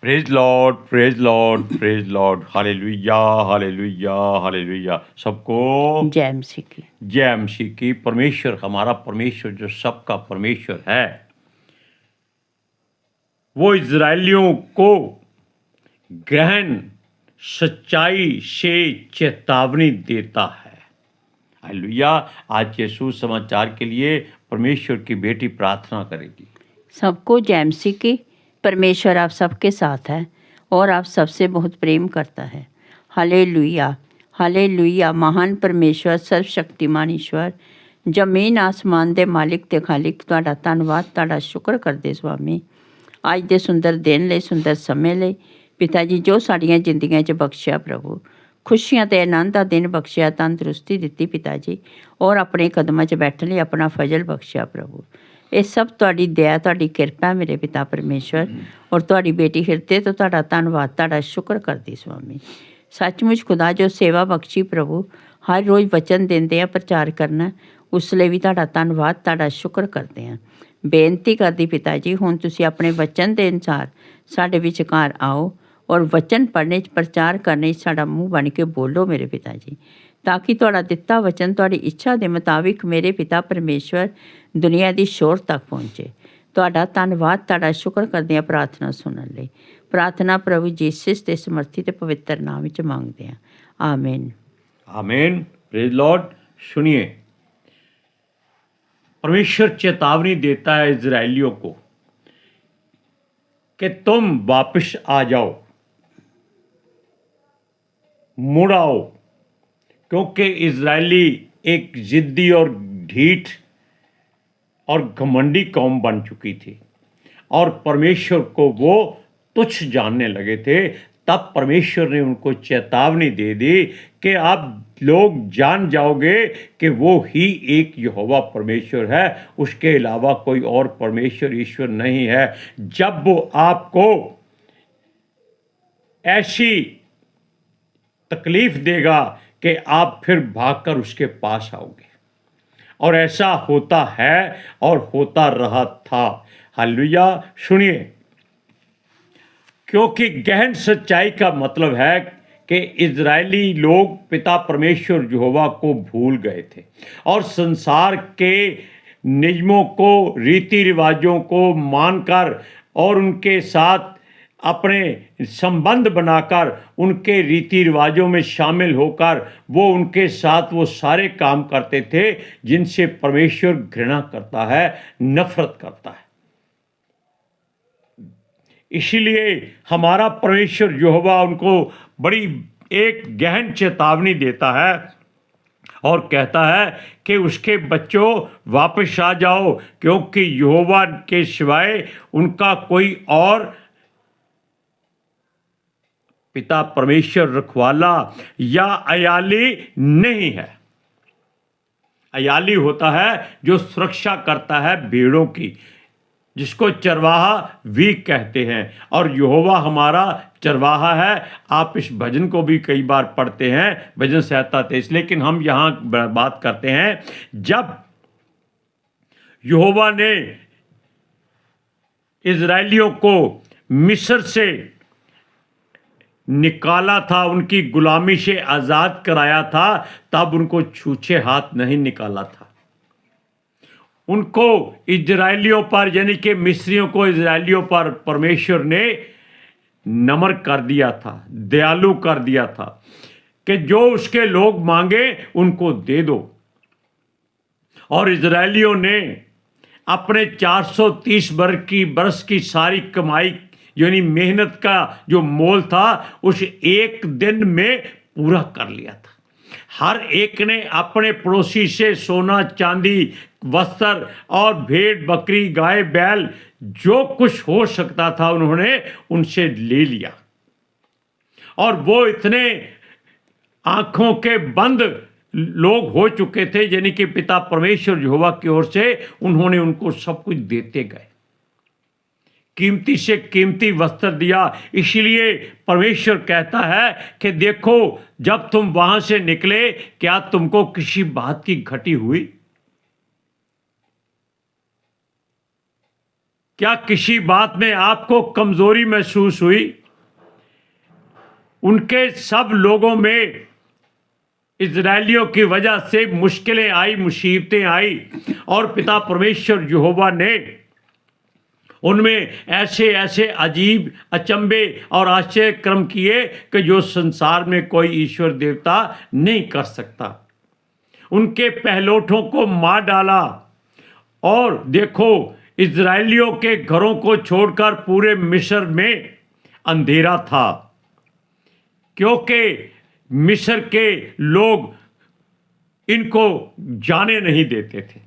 Praise Lord, praise Lord, praise Lord, hallelujah, hallelujah, hallelujah. सबको जय मसीह की। जय मसीह की। परमेश्वर, हमारा परमेश्वर जो सबका परमेश्वर है, वो इजरायलियों को गहन सच्चाई से चेतावनी देता है। हालेलुया। आज के सुसमाचार के लिए परमेश्वर की बेटी प्रार्थना करेगी। सबको जय मसीह की। परमेश्वर आप सबके साथ है और आप सबसे बहुत प्रेम करता है। Hallelujah, hallelujah. महान परमेश्वर, सर्वशक्तिमान ईश्वर, जमीन आसमान दे मालिक ते खालिक, तुहाडा धन्नवाद, तुहाडा शुक्र करदे स्वामी अज दे सुंदर दिन लई, सुंदर समय लई। पिता जी, जो साड़ियां जिंदगियां च बख्शिया प्रभु, खुशियां ते आनंद दा दिन बख्शिया, तंदरुस्ती दित्ती पिता जी, और अपने कदमां च बैठने लई अपना फजल बख्शिया प्रभु। ये सब तुहाडी दया, तुहाडी किरपा मेरे पिता परमेश्वर, और तुहाडी बेटी हिरदे तो तुहाडा धन्नवाद, तुहाडा शुक्र करदी स्वामी। सचमुच खुदा जो सेवा बख्शी प्रभु, हर रोज़ वचन देंदे आ, प्रचार करना, उस लिए भी तुहाडा धन्नवाद, तुहाडा शुक्र करते हैं। बेनती करदी पिता जी, हुण तुसीं अपने वचन के अनुसार साडे विचकार आओ और वचन पढ़ने प्रचार करने साडा मूँह बन के बोलो मेरे पिता जी, ताकि तुहाडा दिता वचन तुहाडी इच्छा के मुताबिक मेरे पिता परमेश्वर दुनिया की शोर तक पहुँचे। तुहाडा धन्नवाद, तुहाडा शुक्र करदे हैं प्रार्थना सुनने लई। प्रार्थना प्रभु जीसस के समर्थी ते पवित्र नाम विच मंगदे हैं, आमीन। आमीन। Praise Lord. सुनिए, परमेश्वर चेतावनी देता है इजरायलियों को कि तुम वापस आ जाओ, मुड़ आओ, क्योंकि इजरायली एक जिद्दी और ढीठ और घमंडी कौम बन चुकी थी और परमेश्वर को वो तुच्छ जानने लगे थे। तब परमेश्वर ने उनको चेतावनी दे दी कि आप लोग जान जाओगे कि वो ही एक यहोवा परमेश्वर है, उसके अलावा कोई और परमेश्वर ईश्वर नहीं है। जब वो आपको ऐसी तकलीफ देगा कि आप फिर भागकर उसके पास आओगे, और ऐसा होता है और होता रहा था। हालेलुया। सुनिए, क्योंकि गहन सच्चाई का मतलब है कि इजरायली लोग पिता परमेश्वर यहोवा को भूल गए थे और संसार के नियमों को, रीति रिवाजों को मानकर और उनके साथ अपने संबंध बनाकर, उनके रीति रिवाजों में शामिल होकर वो उनके साथ वो सारे काम करते थे जिनसे परमेश्वर घृणा करता है, नफरत करता है। इसीलिए हमारा परमेश्वर यहोवा उनको बड़ी एक गहन चेतावनी देता है और कहता है कि उसके बच्चों वापस आ जाओ, क्योंकि यहोवा के सिवाय उनका कोई और पिता परमेश्वर रखवाला या अयाली नहीं है। अयाली होता है जो सुरक्षा करता है भेड़ों की, जिसको चरवाहा भी कहते हैं, और यहोवा हमारा चरवाहा है। आप इस भजन को भी कई बार पढ़ते हैं, भजन संहिता 23। लेकिन हम यहाँ बात करते हैं, जब यहोवा ने इजरायलियों को मिस्र से निकाला था, उनकी गुलामी से आज़ाद कराया था, तब उनको छूछे हाथ नहीं निकाला था। उनको इजरायलियों पर, यानी कि मिस्रियों को इजरायलियों पर परमेश्वर ने नम्र कर दिया था, दयालु कर दिया था कि जो उसके लोग मांगे उनको दे दो। और इजरायलियों ने अपने 430 बरस की सारी कमाई, यानी मेहनत का जो मोल था, उस एक दिन में पूरा कर लिया था। हर एक ने अपने पड़ोसी से सोना, चांदी, वस्त्र और भेड़ बकरी, गाय बैल, जो कुछ हो सकता था उन्होंने उनसे ले लिया। और वो इतने आंखों के बंद लोग हो चुके थे, यानी कि पिता परमेश्वर यहोवा की ओर से उन्होंने उनको सब कुछ देते गए, कीमती से कीमती वस्त्र दिया। इसलिए परमेश्वर कहता है कि देखो, जब तुम वहां से निकले, क्या तुमको किसी बात की घटी हुई? क्या किसी बात में आपको कमजोरी महसूस हुई? उनके सब लोगों में इजरायलियों की वजह से मुश्किलें आई, मुसीबतें आई, और पिता परमेश्वर यहोवा ने उनमें ऐसे ऐसे अजीब अचंभे और आश्चर्य कर्म किए कि जो संसार में कोई ईश्वर देवता नहीं कर सकता। उनके पहलोठों को मार डाला, और देखो इजरायलियों के घरों को छोड़कर पूरे मिस्र में अंधेरा था, क्योंकि मिस्र के लोग इनको जाने नहीं देते थे।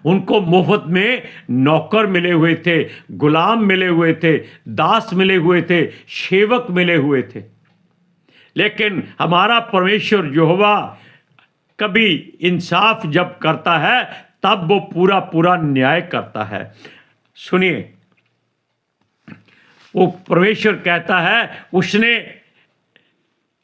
उनको मुफ्त में नौकर मिले हुए थे, गुलाम मिले हुए थे, दास मिले हुए थे, सेवक मिले हुए थे। लेकिन हमारा परमेश्वर यहोवा कभी इंसाफ जब करता है तब वो पूरा पूरा न्याय करता है। सुनिए, वो परमेश्वर कहता है उसने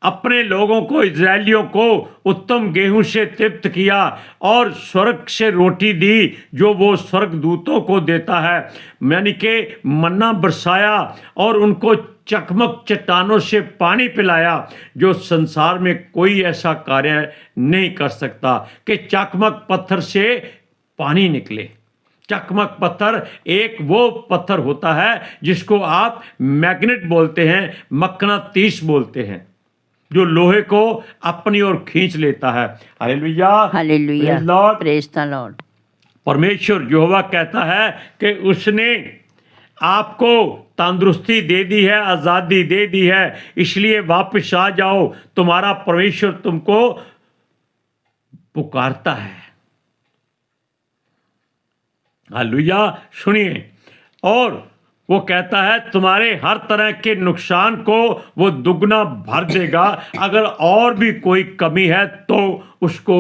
अपने लोगों को, इजरायलियों को उत्तम गेहूं से तृप्त किया और स्वर्ग से रोटी दी जो वो स्वर्गदूतों को देता है, यानी कि मन्ना बरसाया, और उनको चकमक चट्टानों से पानी पिलाया, जो संसार में कोई ऐसा कार्य नहीं कर सकता कि चकमक पत्थर से पानी निकले। चकमक पत्थर एक वो पत्थर होता है जिसको आप मैग्नेट बोलते हैं, मकनातीस बोलते हैं, जो लोहे को अपनी ओर खींच लेता है। Hallelujah, hallelujah, praise Lord. Praise the Lord. परमेश्वर यहोवा कहता है कि उसने आपको तंदुरुस्ती दे दी है, आज़ादी दे दी है, इसलिए वापस आ जाओ। तुम्हारा परमेश्वर तुमको पुकारता है। हालेलुया। सुनिए, और वो कहता है तुम्हारे हर तरह के नुकसान को वो दुगना भर देगा। अगर और भी कोई कमी है तो उसको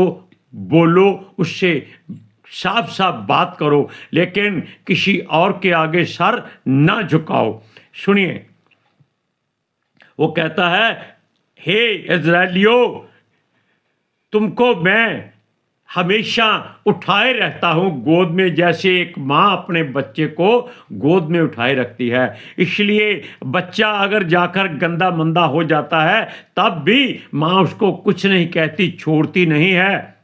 बोलो, उससे साफ साफ बात करो, लेकिन किसी और के आगे सर ना झुकाओ। सुनिए, वो कहता है हे इजरायलियों, तुमको मैं हमेशा उठाए रहता हूँ गोद में, जैसे एक माँ अपने बच्चे को गोद में उठाए रखती है। इसलिए बच्चा अगर जाकर गंदा मंदा हो जाता है तब भी माँ उसको कुछ नहीं कहती, छोड़ती नहीं है,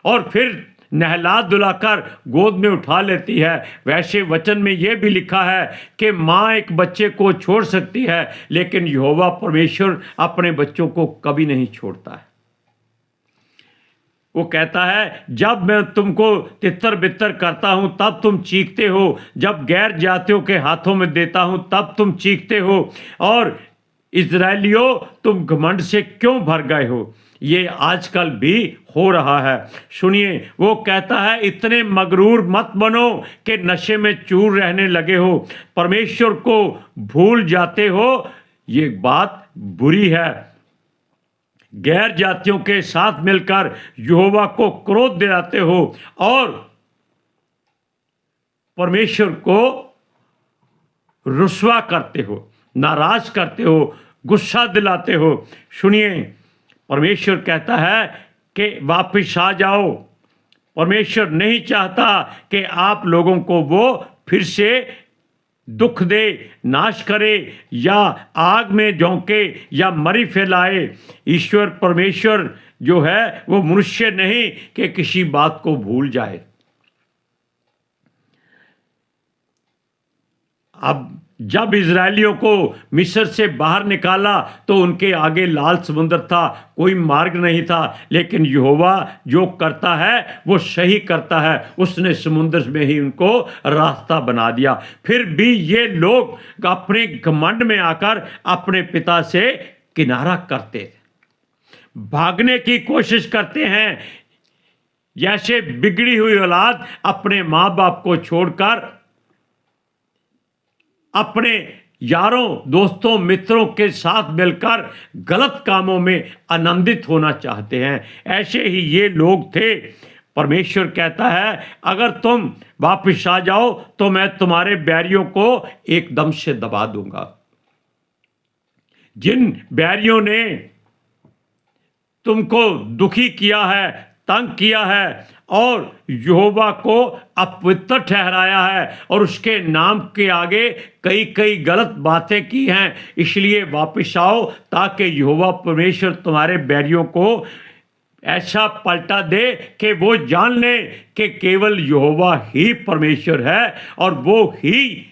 और फिर नहला धुलाकर गोद में उठा लेती है। वैसे वचन में यह भी लिखा है कि माँ एक बच्चे को छोड़ सकती है, लेकिन यहोवा परमेश्वर अपने बच्चों को कभी नहीं छोड़ता है। वो कहता है जब मैं तुमको तितर बितर करता हूं तब तुम चीखते हो, जब गैर जातियों के हाथों में देता हूं तब तुम चीखते हो, और इजरायलियों तुम घमंड से क्यों भर गए हो। ये आजकल भी हो रहा है। सुनिए, वो कहता है इतने मगरूर मत बनो कि नशे में चूर रहने लगे हो, परमेश्वर को भूल जाते हो। ये बात बुरी है। गैर जातियों के साथ मिलकर यहोवा को क्रोध दिलाते हो और परमेश्वर को रुस्वा करते हो, नाराज करते हो, गुस्सा दिलाते हो। सुनिए, परमेश्वर कहता है कि वापिस आ जाओ। परमेश्वर नहीं चाहता कि आप लोगों को वो फिर से दुख दे, नाश करे, या आग में झोंके, या मरी फैलाए। ईश्वर परमेश्वर जो है वो मनुष्य नहीं कि किसी बात को भूल जाए। अब जब इजरायलियों को मिस्र से बाहर निकाला तो उनके आगे लाल समुद्र था, कोई मार्ग नहीं था, लेकिन यहोवा जो करता है वो सही करता है। उसने समुद्र में ही उनको रास्ता बना दिया। फिर भी ये लोग अपने घमंड में आकर अपने पिता से किनारा करते थे, भागने की कोशिश करते हैं, जैसे बिगड़ी हुई औलाद अपने माँ बाप को छोड़कर अपने यारों, दोस्तों, मित्रों के साथ मिलकर गलत कामों में आनंदित होना चाहते हैं। ऐसे ही ये लोग थे। परमेश्वर कहता है अगर तुम वापस आ जाओ तो मैं तुम्हारे बैरियों को एकदम से दबा दूंगा। जिन बैरियों ने तुमको दुखी किया है, तंग किया है और यहोवा को अपवित्र ठहराया है और उसके नाम के आगे कई कई गलत बातें की हैं, इसलिए वापस आओ ताकि यहोवा परमेश्वर तुम्हारे बैरियों को ऐसा पलटा दे कि वो जान ले कि केवल यहोवा ही परमेश्वर है और वो ही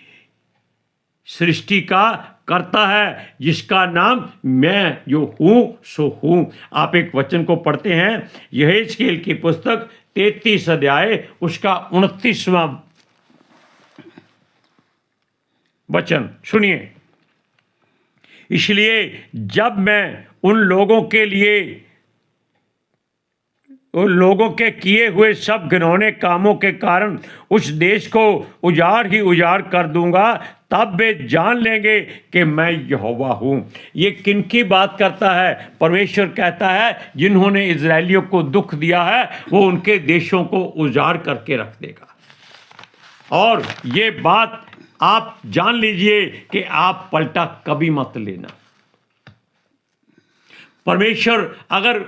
सृष्टि का करता है, जिसका नाम मैं जो हूं सो हूं। आप एक वचन को पढ़ते हैं, यहेजकेल की पुस्तक 33 अध्याय उसका 29वां वचन सुनिए। इसलिए जब मैं उन लोगों के किए हुए सब घिनौने कामों के कारण उस देश को उजाड़ ही उजाड़ कर दूंगा, तब वे जान लेंगे कि मैं यहोवा हूं। ये किनकी बात करता है? परमेश्वर कहता है जिन्होंने इजरायलियों को दुख दिया है वो उनके देशों को उजाड़ करके रख देगा। और ये बात आप जान लीजिए कि आप पलटा कभी मत लेना। परमेश्वर अगर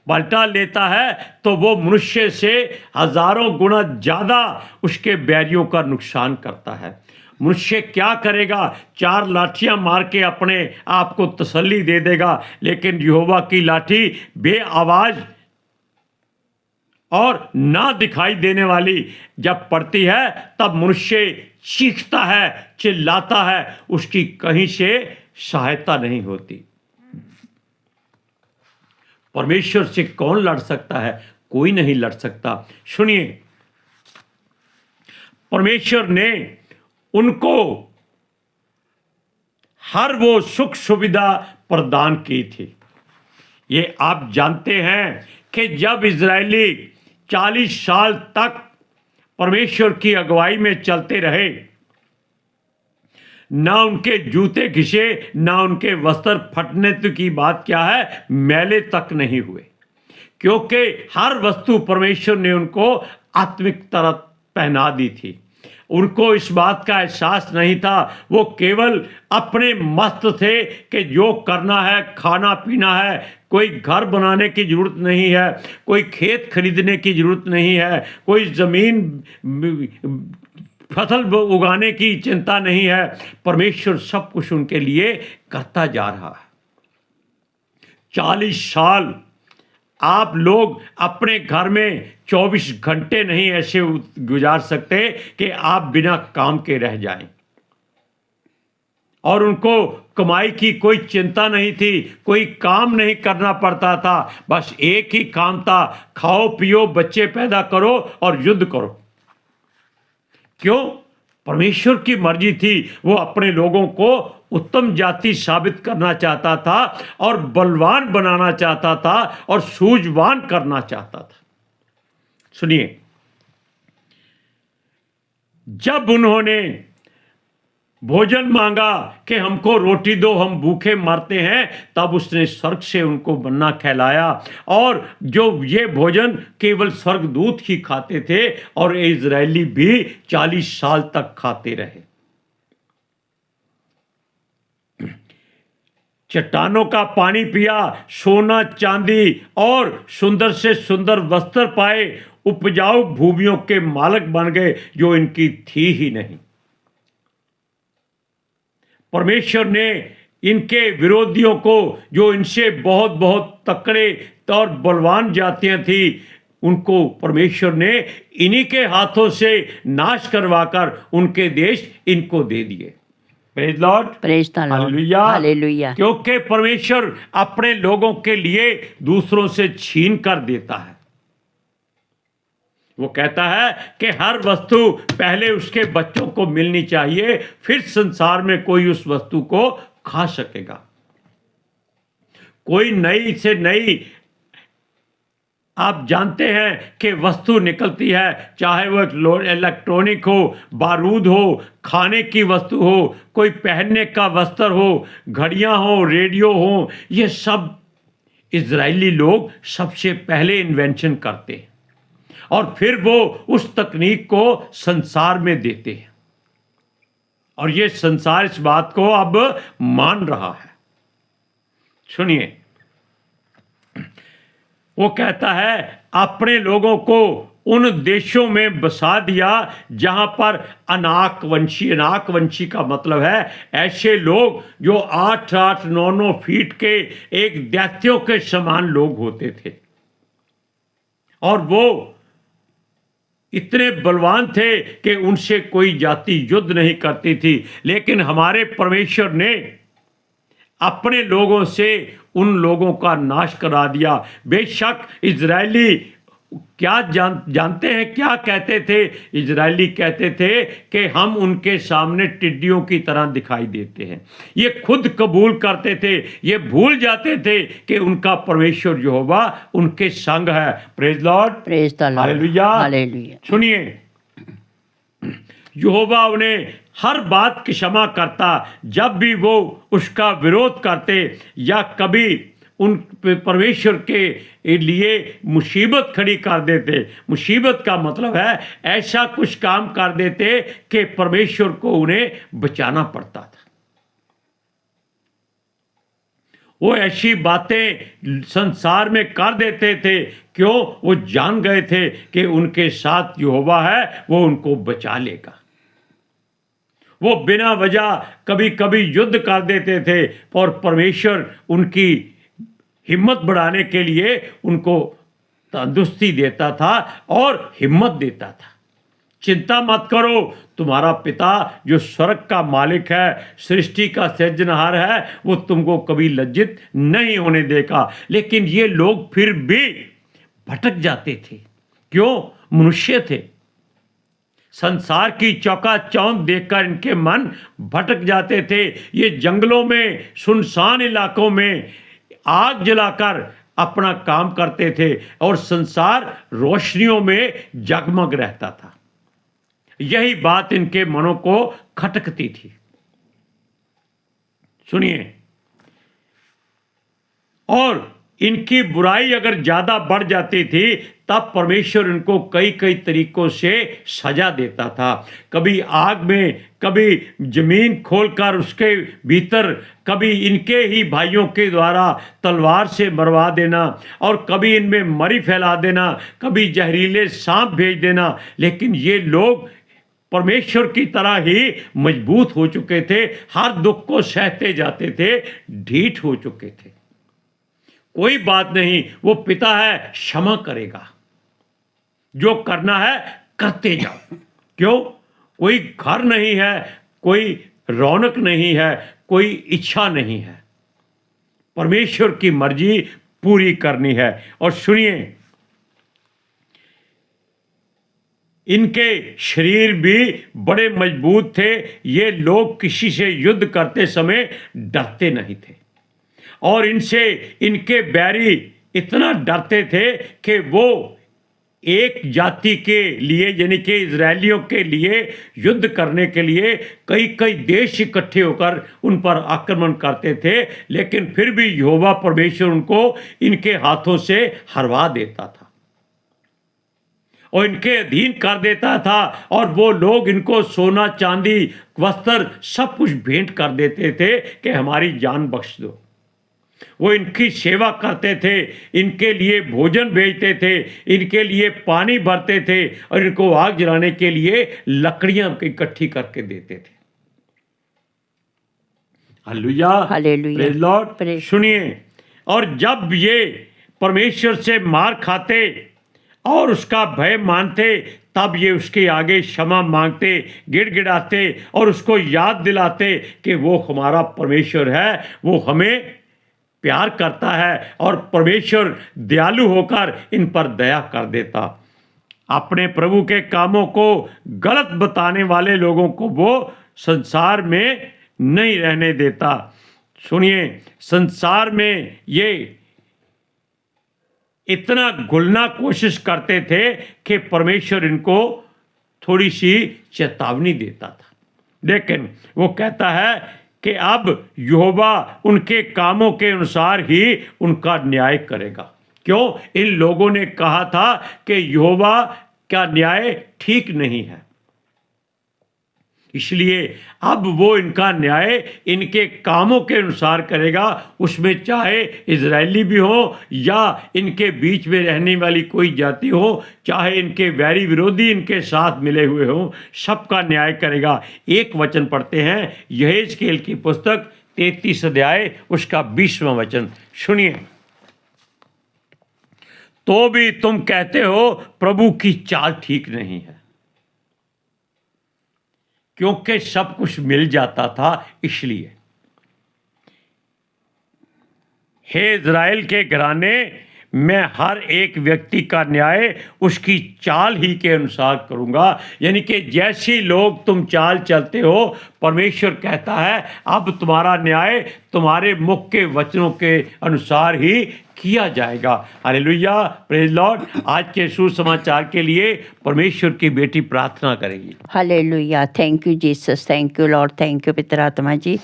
पलटा लेता है तो वो मनुष्य से हजारों गुना ज्यादा उसके बैरियों का नुकसान करता है। मनुष्य क्या करेगा? 4 लाठियां मार के अपने आप को तसल्ली दे देगा, लेकिन यहोवा की लाठी बेआवाज और ना दिखाई देने वाली जब पड़ती है तब मनुष्य चीखता है, चिल्लाता है, उसकी कहीं से सहायता नहीं होती। परमेश्वर से कौन लड़ सकता है? कोई नहीं लड़ सकता। सुनिए, परमेश्वर ने उनको हर वो सुख सुविधा प्रदान की थी। ये आप जानते हैं कि जब इजरायली 40 साल तक परमेश्वर की अगुवाई में चलते रहे, ना उनके जूते घिसे, ना उनके वस्त्र फटने की बात क्या है, मैले तक नहीं हुए, क्योंकि हर वस्तु परमेश्वर ने उनको आत्मिक तरह पहना दी थी। उनको इस बात का एहसास नहीं था, वो केवल अपने मस्त थे कि जो करना है, खाना पीना है, कोई घर बनाने की जरूरत नहीं है, कोई खेत खरीदने की जरूरत नहीं है, कोई ज़मीन फसल उगाने की चिंता नहीं है। परमेश्वर सब कुछ उनके लिए करता जा रहा है। 40 साल आप लोग अपने घर में 24 घंटे नहीं ऐसे गुजार सकते कि आप बिना काम के रह जाएं। और उनको कमाई की कोई चिंता नहीं थी, कोई काम नहीं करना पड़ता था, बस एक ही काम था, खाओ पियो, बच्चे पैदा करो और युद्ध करो। क्यों? परमेश्वर की मर्जी थी। वो अपने लोगों को उत्तम जाति साबित करना चाहता था और बलवान बनाना चाहता था और सूझवान करना चाहता था। सुनिए, जब उन्होंने भोजन मांगा कि हमको रोटी दो, हम भूखे मरते हैं, तब उसने स्वर्ग से उनको मन्ना खिलाया। और जो ये भोजन केवल स्वर्गदूत ही खाते थे और इजरायली भी 40 साल तक खाते रहे। चट्टानों का पानी पिया, सोना चांदी और सुंदर से सुंदर वस्त्र पाए, उपजाऊ भूमियों के मालिक बन गए जो इनकी थी ही नहीं। परमेश्वर ने इनके विरोधियों को, जो इनसे बहुत बहुत तकड़े और बलवान जातियां थी, उनको परमेश्वर ने इन्हीं के हाथों से नाश करवाकर उनके देश इनको दे दिए। Praise Lord, praise the Lord, hallelujah, hallelujah. क्योंकि परमेश्वर अपने लोगों के लिए दूसरों से छीन कर देता है। वो कहता है कि हर वस्तु पहले उसके बच्चों को मिलनी चाहिए, फिर संसार में कोई उस वस्तु को खा सकेगा। कोई नई से नई, आप जानते हैं कि वस्तु निकलती है, चाहे वह इलेक्ट्रॉनिक हो, बारूद हो, खाने की वस्तु हो, कोई पहनने का वस्त्र हो, घड़ियां हो, रेडियो हो, ये सब इजरायली लोग सबसे पहले इन्वेंशन करते हैं और फिर वो उस तकनीक को संसार में देते हैं और ये संसार इस बात को अब मान रहा है। सुनिए, वो कहता है अपने लोगों को उन देशों में बसा दिया जहां पर अनाकवंशी का मतलब है ऐसे लोग जो 8-8, 9-9 फीट के एक दैत्यों के समान लोग होते थे, और वो इतने बलवान थे कि उनसे कोई जाति युद्ध नहीं करती थी। लेकिन हमारे परमेश्वर ने अपने लोगों से उन लोगों का नाश करा दिया। बेशक इजरायली क्या जानते हैं क्या कहते थे? इजरायली कहते थे कि हम उनके सामने टिड्डियों की तरह दिखाई देते हैं। ये खुद कबूल करते थे, ये भूल जाते थे कि उनका परमेश्वर यहोवा उनके संग है। Praise Lord, praise the Lord, hallelujah. Hallelujah. सुनिए, यहोवा उन्हें हर बात की क्षमा करता जब भी वो उसका विरोध करते या कभी उन परमेश्वर के लिए मुसीबत खड़ी कर देते। मुसीबत का मतलब है ऐसा कुछ काम कर देते कि परमेश्वर को उन्हें बचाना पड़ता था। वो ऐसी बातें संसार में कर देते थे, क्यों? वो जान गए थे कि उनके साथ यहोवा है, वो उनको बचा लेगा। वो बिना वजह कभी कभी युद्ध कर देते थे, और परमेश्वर उनकी हिम्मत बढ़ाने के लिए उनको तंदुरुस्ती देता था और हिम्मत देता था। चिंता मत करो, तुम्हारा पिता जो स्वर्ग का मालिक है, सृष्टि का सृजनहार है, वो तुमको कभी लज्जित नहीं होने देगा। लेकिन ये लोग फिर भी भटक जाते थे। क्यों? मनुष्य थे। संसार की चौकाचौंध देखकर इनके मन भटक जाते थे। ये जंगलों में, सुनसान इलाकों में आग जलाकर अपना काम करते थे, और संसार रोशनियों में जगमग रहता था। यही बात इनके मनों को खटकती थी। सुनिए, और इनकी बुराई अगर ज्यादा बढ़ जाती थी तब परमेश्वर इनको कई कई तरीकों से सजा देता था। कभी आग में, कभी जमीन खोलकर उसके भीतर, कभी इनके ही भाइयों के द्वारा तलवार से मरवा देना, और कभी इनमें मरी फैला देना, कभी जहरीले सांप भेज देना। लेकिन ये लोग परमेश्वर की तरह ही मजबूत हो चुके थे, हर दुख को सहते जाते थे, ढीठ हो चुके थे। कोई बात नहीं, वो पिता है, क्षमा करेगा। जो करना है करते जाओ। क्यों? कोई घर नहीं है, कोई रौनक नहीं है, कोई इच्छा नहीं है, परमेश्वर की मर्जी पूरी करनी है। और सुनिए, इनके शरीर भी बड़े मजबूत थे। ये लोग किसी से युद्ध करते समय डरते नहीं थे, और इनसे इनके बैरी इतना डरते थे कि वो एक जाति के लिए, यानी कि इजरायलियों के लिए युद्ध करने के लिए कई कई देश इकट्ठे होकर उन पर आक्रमण करते थे। लेकिन फिर भी यहोवा परमेश्वर उनको इनके हाथों से हरवा देता था और इनके अधीन कर देता था, और वो लोग इनको सोना, चांदी, वस्त्र सब कुछ भेंट कर देते थे कि हमारी जान बख्श दो। वो इनकी सेवा करते थे, इनके लिए भोजन भेजते थे, इनके लिए पानी भरते थे, और इनको आग जलाने के लिए लकड़ियां इकट्ठी करके देते थे। Hallelujah, hallelujah, praise Lord. सुनिए, और जब ये परमेश्वर से मार खाते और उसका भय मानते, तब ये उसके आगे क्षमा मांगते, गिड़गिड़ाते और उसको याद दिलाते कि वो हमारा परमेश्वर है, वो हमें प्यार करता है, और परमेश्वर दयालु होकर इन पर दया कर देता। अपने प्रभु के कामों को गलत बताने वाले लोगों को वो संसार में नहीं रहने देता। सुनिए, संसार में ये इतना घुलना कोशिश करते थे कि परमेश्वर इनको थोड़ी सी चेतावनी देता था। लेकिन वो कहता है कि अब यहोवा उनके कामों के अनुसार ही उनका न्याय करेगा। क्यों? इन लोगों ने कहा था कि यहोवा का न्याय ठीक नहीं है। इसलिए अब वो इनका न्याय इनके कामों के अनुसार करेगा, उसमें चाहे इजरायली भी हो या इनके बीच में रहने वाली कोई जाति हो, चाहे इनके वैरी विरोधी इनके साथ मिले हुए हों, सबका न्याय करेगा। एक वचन पढ़ते हैं, यहेजकेल की पुस्तक 33 अध्याय उसका 20वां वचन सुनिए। तो भी तुम कहते हो प्रभु की चाल ठीक नहीं है, क्योंकि सब कुछ मिल जाता था इसलिए। हे इज़राइल के घराने, मैं हर एक व्यक्ति का न्याय उसकी चाल ही के अनुसार करूंगा। यानी कि जैसी लोग तुम चाल चलते हो, परमेश्वर कहता है अब तुम्हारा न्याय तुम्हारे मुख के वचनों के अनुसार ही किया जाएगा। Hallelujah, praise Lord. आज के सुसमाचार के लिए परमेश्वर की बेटी प्रार्थना करेगी। Hallelujah. Thank you Jesus, thank you Lord, thank you ਪਿਤਾ ਆਤਮਾ ਜੀ।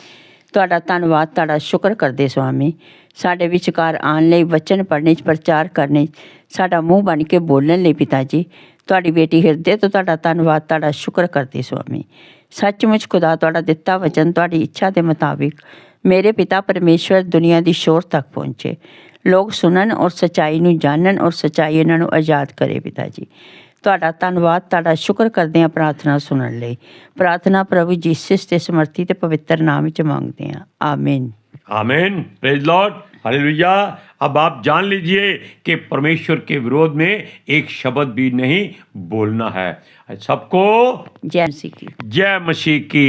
ਤੁਹਾਡਾ ਧੰਨਵਾਦ, ਤੁਹਾਡਾ ਸ਼ੁਕਰ ਕਰਦੇ ਸੁਆਮੀ, ਸਾਡੇ ਵਿਚਕਾਰ ਆਉਣ ਲਈ, ਵਚਨ ਪੜ੍ਹਨੇ 'ਚ, ਪ੍ਰਚਾਰ ਕਰਨੇ 'ਚ, ਸਾਡਾ ਮੂੰਹ ਬਣ ਕੇ ਬੋਲਣ ਲਈ ਪਿਤਾ ਜੀ। ਤੁਹਾਡੀ ਬੇਟੀ ਹਿਰਦੇ ਤੋਂ ਤੁਹਾਡਾ ਧੰਨਵਾਦ, ਤੁਹਾਡਾ ਸ਼ੁਕਰ ਕਰਦੀ ਸੁਆਮੀ। ਸੱਚਮੁੱਚ ਖੁਦਾ ਤੁਹਾਡਾ ਦਿੱਤਾ ਵਚਨ ਤੁਹਾਡੀ ਇੱਛਾ ਦੇ ਮੁਤਾਬਿਕ ਮੇਰੇ ਪਿਤਾ ਪਰਮੇਸ਼ਵਰ ਦੁਨੀਆ ਦੀ ਸ਼ੋਰ ਤੱਕ ਪਹੁੰਚੇ, ਲੋਕ ਸੁਣਨ ਔਰ ਸੱਚਾਈ ਨੂੰ ਜਾਣਨ ਔਰ ਸੱਚਾਈ ਇਹਨਾਂ ਨੂੰ ਆਜ਼ਾਦ ਕਰੇ ਪਿਤਾ ਜੀ। ਤੁਹਾਡਾ ਧੰਨਵਾਦ, ਤੁਹਾਡਾ ਸ਼ੁਕਰ ਕਰਦੇ ਹਾਂ ਪ੍ਰਾਰਥਨਾ ਸੁਣਨ ਲਈ। ਪ੍ਰਾਰਥਨਾ ਪ੍ਰਭੂ ਯੀਸਸ ਦੇ ਸਮਰਥੀ ਤੇ ਪਵਿੱਤਰ ਨਾਮ ਵਿੱਚ ਮੰਗਦੇ ਹਾਂ, ਆमीन। आमीन, प्रेज लॉर्ड, हालेलुया। अब आप जान लीजिए कि परमेश्वर के विरोध में एक शब्द भी नहीं बोलना है। सबको जय मसीह की। जय मसीह की।